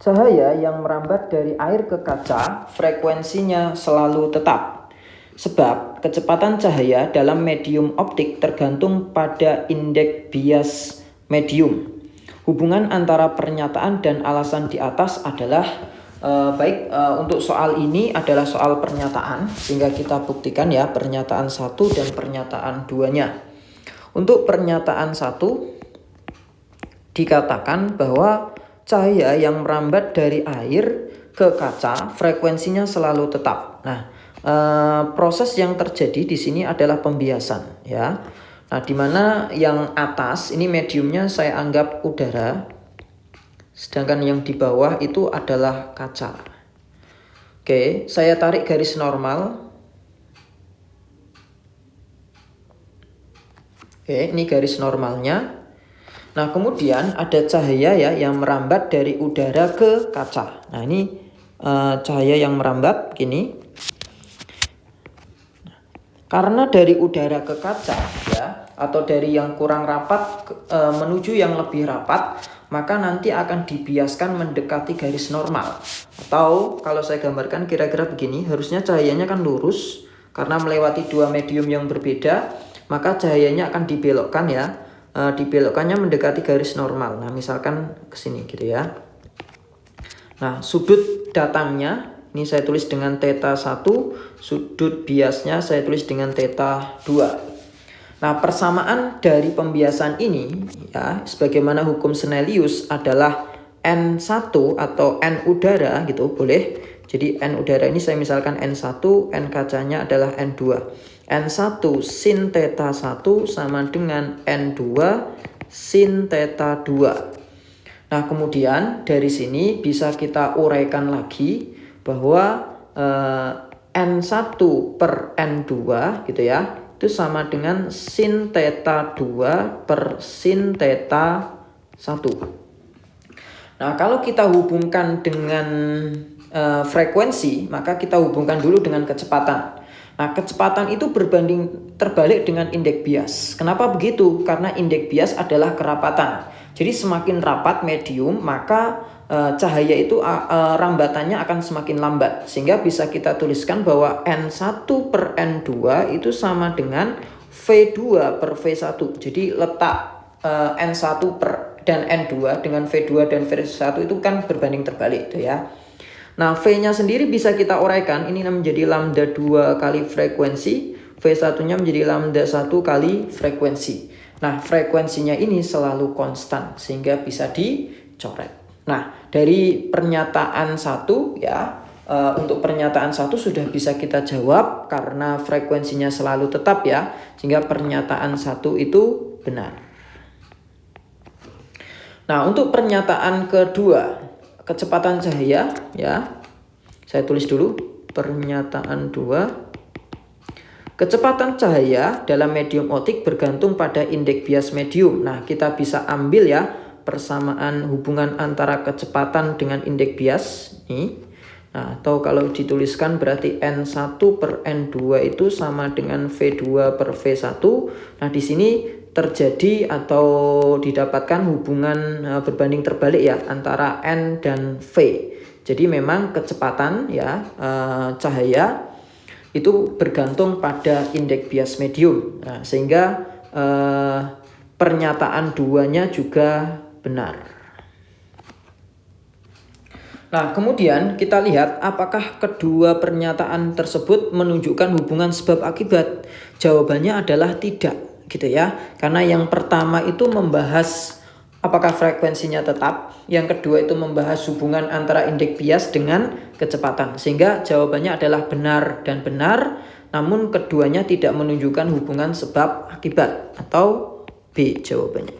Cahaya yang merambat dari air ke kaca frekuensinya selalu tetap. Sebab kecepatan cahaya dalam medium optik tergantung pada indeks bias medium. Hubungan antara pernyataan dan alasan di atas adalah untuk soal ini adalah soal pernyataan, sehingga kita buktikan ya pernyataan 1 dan pernyataan 2-nya. Untuk pernyataan 1 dikatakan bahwa cahaya yang merambat dari air ke kaca frekuensinya selalu tetap. Nah, proses yang terjadi di sini adalah pembiasan ya. Nah, dimana yang atas ini mediumnya saya anggap udara, sedangkan yang di bawah itu adalah kaca. Oke, saya tarik garis normal. Oke, ini garis normalnya. Nah, kemudian ada cahaya ya yang merambat dari udara ke kaca. Nah, ini cahaya yang merambat gini. Karena dari udara ke kaca ya, atau dari yang kurang rapat menuju yang lebih rapat, maka nanti akan dibiaskan mendekati garis normal. Atau kalau saya gambarkan kira-kira begini, harusnya cahayanya kan lurus. Karena melewati dua medium yang berbeda, maka cahayanya akan dibelokkan ya. Dibelokkannya mendekati garis normal. Nah, misalkan ke sini gitu ya. Nah, sudut datangnya ini saya tulis dengan theta 1, sudut biasnya saya tulis dengan theta 2. Nah, persamaan dari pembiasan ini ya, sebagaimana hukum Snellius adalah N1 atau N udara gitu, boleh. Jadi N udara ini saya misalkan N1, N kacanya adalah N2. N1 sin theta 1 sama dengan N2 sin theta 2. Nah, kemudian dari sini bisa kita uraikan lagi bahwa N1 per N2 gitu ya, itu sama dengan sin theta 2 per sin theta 1. Nah, kalau kita hubungkan dengan frekuensi, maka kita hubungkan dulu dengan kecepatan. Nah, kecepatan itu berbanding terbalik dengan indeks bias. Kenapa begitu? Karena indeks bias adalah kerapatan. Jadi semakin rapat medium, maka cahaya itu rambatannya akan semakin lambat. Sehingga bisa kita tuliskan bahwa N1 per N2 itu sama dengan V2 per V1. Jadi letak N1 per dan N2 dengan V2 dan V1 itu kan berbanding terbalik itu ya. Nah, V-nya sendiri bisa kita uraikan. Ini menjadi lambda 2 kali frekuensi. V1-nya menjadi lambda 1 kali frekuensi. Nah, frekuensinya ini selalu konstan sehingga bisa dicoret. Nah, dari pernyataan 1 ya, untuk pernyataan 1 sudah bisa kita jawab karena frekuensinya selalu tetap ya, sehingga pernyataan 1 itu benar. Nah, untuk pernyataan kedua, kecepatan cahaya ya, saya tulis dulu pernyataan 2. Kecepatan cahaya dalam medium optik bergantung pada indeks bias medium. Nah, kita bisa ambil ya persamaan hubungan antara kecepatan dengan indeks bias nih. Nah, atau kalau dituliskan berarti N1 per N2 itu sama dengan V2 per V1. Nah, di sini terjadi atau didapatkan hubungan berbanding terbalik ya antara N dan V. Jadi memang kecepatan ya cahaya itu bergantung pada indeks bias medium. Nah, sehingga pernyataan 2-nya juga benar. Nah, kemudian kita lihat apakah kedua pernyataan tersebut menunjukkan hubungan sebab akibat. Jawabannya adalah tidak gitu ya. Karena yang pertama itu membahas apakah frekuensinya tetap, yang kedua itu membahas hubungan antara indeks bias dengan kecepatan. Sehingga jawabannya adalah benar dan benar, namun keduanya tidak menunjukkan hubungan sebab akibat, atau B jawabannya.